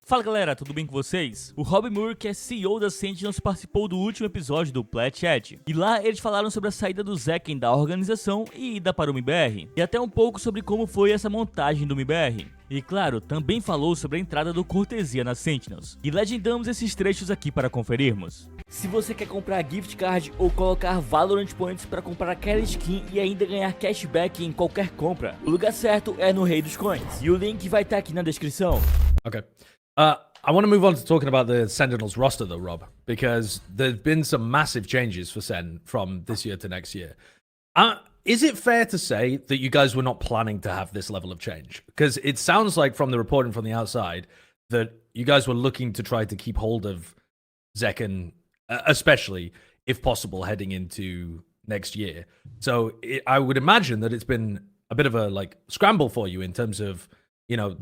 Fala galera, tudo bem com vocês? O Rob Moore, que é CEO da Sentinels, participou do último episódio do Plat Chat. E lá eles falaram sobre a saída do Zekken da organização e ida para o MIBR. E até um pouco sobre como foi essa montagem do MIBR. E claro, também falou sobre a entrada do Cortesia na Sentinels. E legendamos esses trechos aqui para conferirmos. Se você quer comprar gift card ou colocar Valorant Points para comprar aquela skin e ainda ganhar cashback em qualquer compra, o lugar certo é no Rei dos Coins. E o link vai estar aqui na descrição. Okay. I want to move on to talking about the Sentinels roster, though, Rob, because there's been some massive changes for Sen from this year to next year. Is it fair to say that you guys were not planning to have this level of change? Because it sounds like from the reporting from the outside that you guys were looking to try to keep hold of Zekken, especially if possible, heading into next year. So I would imagine that it's been a bit of a scramble for you in terms of,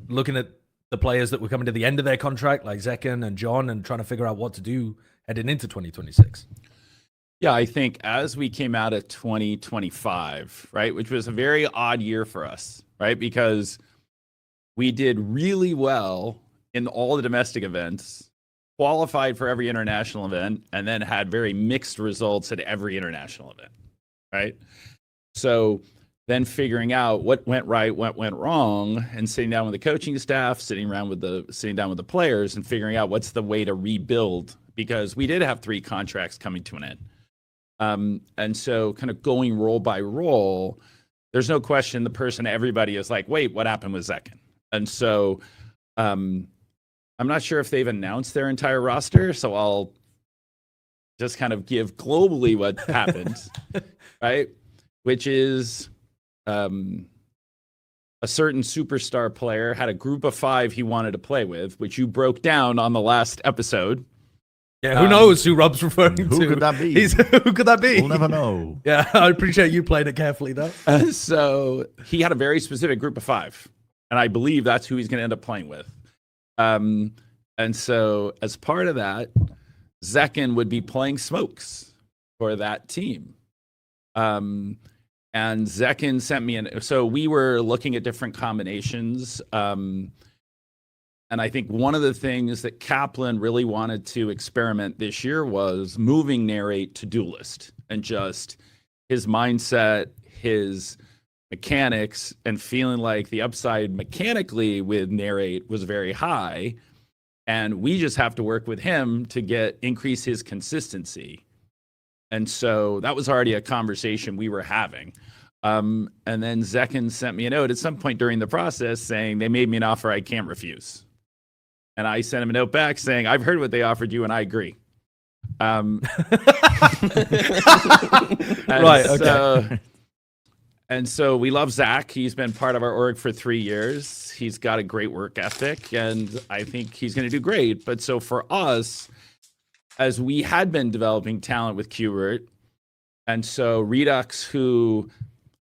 looking at the players that were coming to the end of their contract, like Zekken and John, and trying to figure out what to do heading into 2026. Yeah, I think as we came out of 2025, right, which was a very odd year for us, right, because we did really well in all the domestic events, qualified for every international event, and then had very mixed results at every international event, right? So then figuring out what went right, what went wrong, and sitting down with the coaching staff, sitting down with the players, and figuring out what's the way to rebuild, because we did have 3 contracts coming to an end. And so kind of going role by role, there's no question the person everybody is like, wait, what happened with Zekken? And so I'm not sure if they've announced their entire roster, so I'll just kind of give globally what happened, right? Which is a certain superstar player had a group of 5 he wanted to play with, which you broke down on the last episode. Yeah, who knows who Rob's referring to? Who could that be? Who could that be? We'll never know. Yeah, I appreciate you playing it carefully, though. So he had a very specific group of 5, and I believe that's who he's going to end up playing with. And so as part of that, Zekken would be playing smokes for that team. And Zekken sent me so we were looking at different combinations. And I think one of the things that Kaplan really wanted to experiment this year was moving Narrate to Duelist, and just his mindset, his mechanics, and feeling like the upside mechanically with Narrate was very high. And we just have to work with him to increase his consistency. And so that was already a conversation we were having. And then Zekken sent me a note at some point during the process saying they made me an offer I can't refuse. And I sent him a note back saying, I've heard what they offered you and I agree. Right, okay. And so we love Zach. He's been part of our org for 3 years. He's got a great work ethic, and I think he's going to do great. But so for us, as we had been developing talent with Qbert, and so Redux, who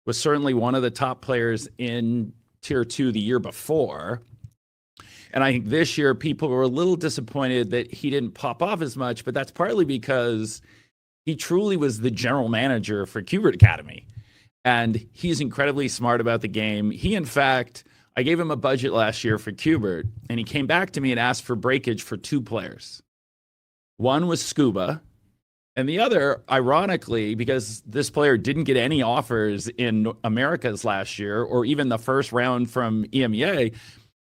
was certainly one of the top players in Tier 2 the year before, and I think this year people were a little disappointed that he didn't pop off as much, but that's partly because he truly was the general manager for Qbert Academy. And he's incredibly smart about the game. He, in fact, I gave him a budget last year for Qbert, and he came back to me and asked for breakage for 2 players. One was Scuba, and the other, ironically, because this player didn't get any offers in Americas last year, or even the first round from EMEA,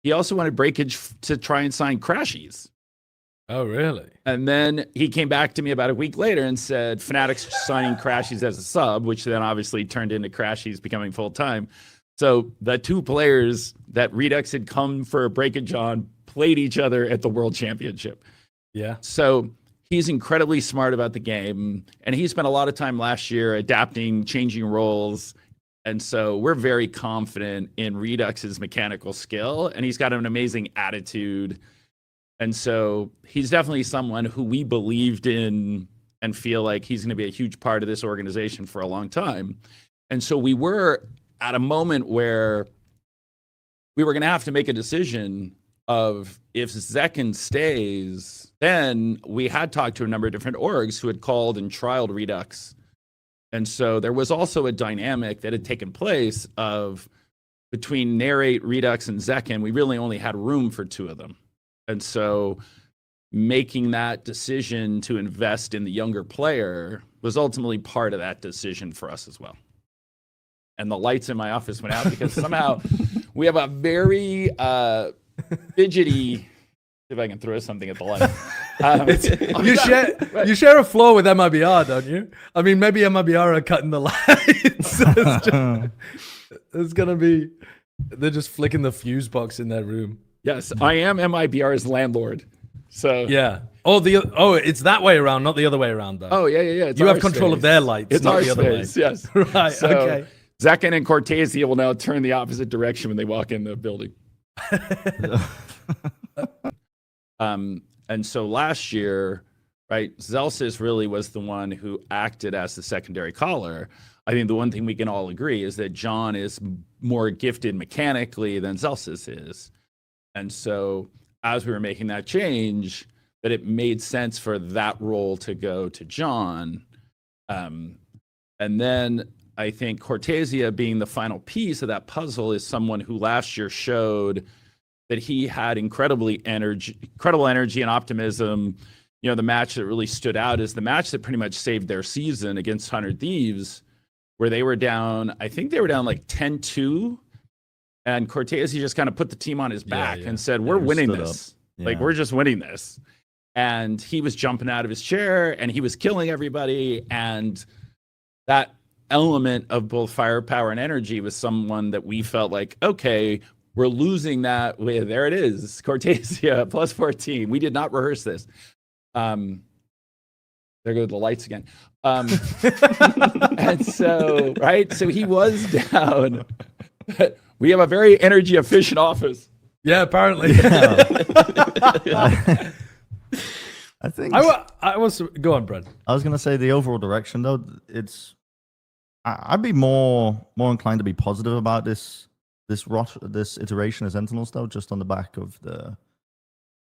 he also wanted breakage to try and sign Crashies. Oh, really? And then he came back to me about a week later and said, Fnatic's signing Crashies as a sub, which then obviously turned into Crashies becoming full-time. So the 2 players that Redux had come for a breakage on played each other at the World Championship. Yeah. So he's incredibly smart about the game, and he spent a lot of time last year adapting, changing roles. And so we're very confident in Redux's mechanical skill, and he's got an amazing attitude. And so he's definitely someone who we believed in and feel like he's going to be a huge part of this organization for a long time. And so we were at a moment where we were going to have to make a decision of if Zekken stays, then we had talked to a number of different orgs who had called and trialed Redux. And so there was also a dynamic that had taken place of between Narrate, Redux, and Zekken, we really only had room for 2 of them. And so making that decision to invest in the younger player was ultimately part of that decision for us as well. And the lights in my office went out because somehow we have a very fidgety. If I can throw something at the light. You share a floor with MIBR, don't you? I mean, maybe MIBR are cutting the lights. It's gonna be. They're just flicking the fuse box in their room. Yes, I am MIBR's landlord. So yeah. It's that way around, not the other way around, though. Oh yeah. It's you have control of their lights. It's not our the other way. space. Yes. Right. So, okay. Zekin and Cortesia will now turn the opposite direction when they walk in the building. And so last year, right, Zellsis really was the one who acted as the secondary caller. I think the one thing we can all agree is that John is more gifted mechanically than Zellsis is. And so as we were making that change, that it made sense for that role to go to John. And then I think Cortesia being the final piece of that puzzle is someone who last year showed that he had incredible energy and optimism. You know, the match that really stood out is the match that pretty much saved their season against 100 Thieves, where they were down, I think they were down like 10-2. And Cortesia just kind of put the team on his back and said, we're winning this. Like, we're just winning this. And he was jumping out of his chair and he was killing everybody. And that element of both firepower and energy was someone that we felt like, okay, we're losing that with, there it is, Cortesia plus 14. We did not rehearse this. There go the lights again. And so, right, so he was down. We have a very energy efficient office. Yeah, apparently. I think I was go on, Brad. I was gonna say the overall direction though. I'd be more inclined to be positive about this iteration of Sentinels though, just on the back of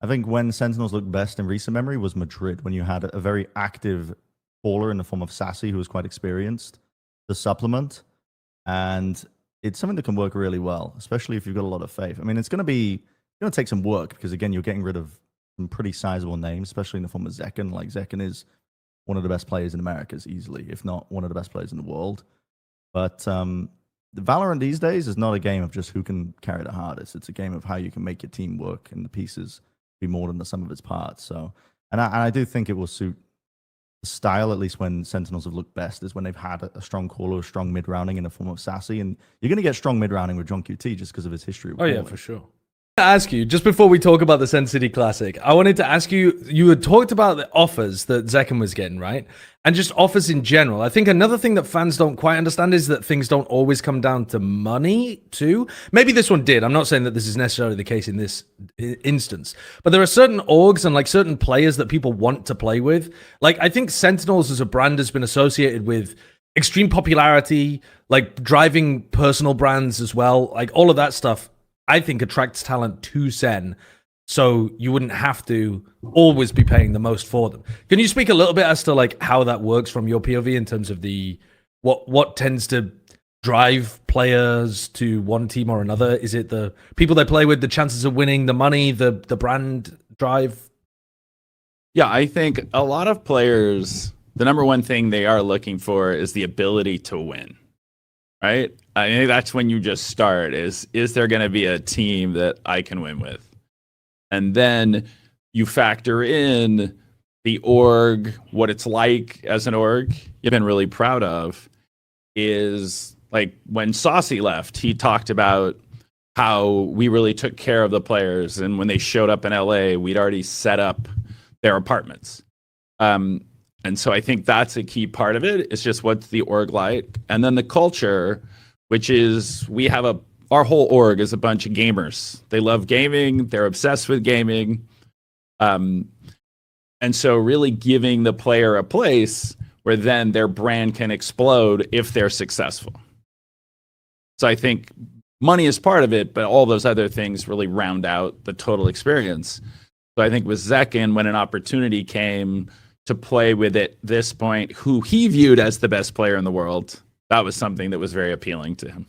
I think when Sentinels looked best in recent memory was Madrid, when you had a very active caller in the form of Sassy, who was quite experienced, to supplement, and it's something that can work really well, especially if you've got a lot of faith. I mean, it's going to take some work because again, you're getting rid of some pretty sizable names, especially in the form of Zekin. Like Zekin is one of the best players in Americas easily, if not one of the best players in the world. But the Valorant these days is not a game of just who can carry the hardest. It's a game of how you can make your team work and the pieces be more than the sum of its parts. So, and I do think it will suit the style, at least when Sentinels have looked best, is when they've had a strong caller, a strong mid-rounding in the form of Sassy. And you're going to get strong mid-rounding with John QT just because of his history. Oh, yeah, for sure. Ask you, just before we talk about the Sen City Classic, I wanted to ask you, you had talked about the offers that Zekin was getting, right? And just offers in general. I think another thing that fans don't quite understand is that things don't always come down to money, too. Maybe this one did. I'm not saying that this is necessarily the case in this instance. But there are certain orgs and like certain players that people want to play with. Like, I think Sentinels as a brand has been associated with extreme popularity, like driving personal brands as well. Like, all of that stuff, I think, attracts talent to Sen, so you wouldn't have to always be paying the most for them. Can you speak a little bit as to like how that works from your POV in terms of the what tends to drive players to one team or another? Is it the people they play with, the chances of winning, the money, the brand drive? Yeah, I think a lot of players, the number one thing they are looking for is the ability to win. Right? I think that's when you just start is there going to be a team that I can win with? And then you factor in the org, what it's like as an org. You've been really proud of is like when Saucy left, he talked about how we really took care of the players. And when they showed up in LA, we'd already set up their apartments. And so I think that's a key part of it. It's just what's the org like. And then the culture, which is our whole org is a bunch of gamers. They love gaming. They're obsessed with gaming. And so really giving the player a place where then their brand can explode if they're successful. So I think money is part of it, but all those other things really round out the total experience. So I think with Zekin, when an opportunity came to play with at this point, who he viewed as the best player in the world, that was something that was very appealing to him.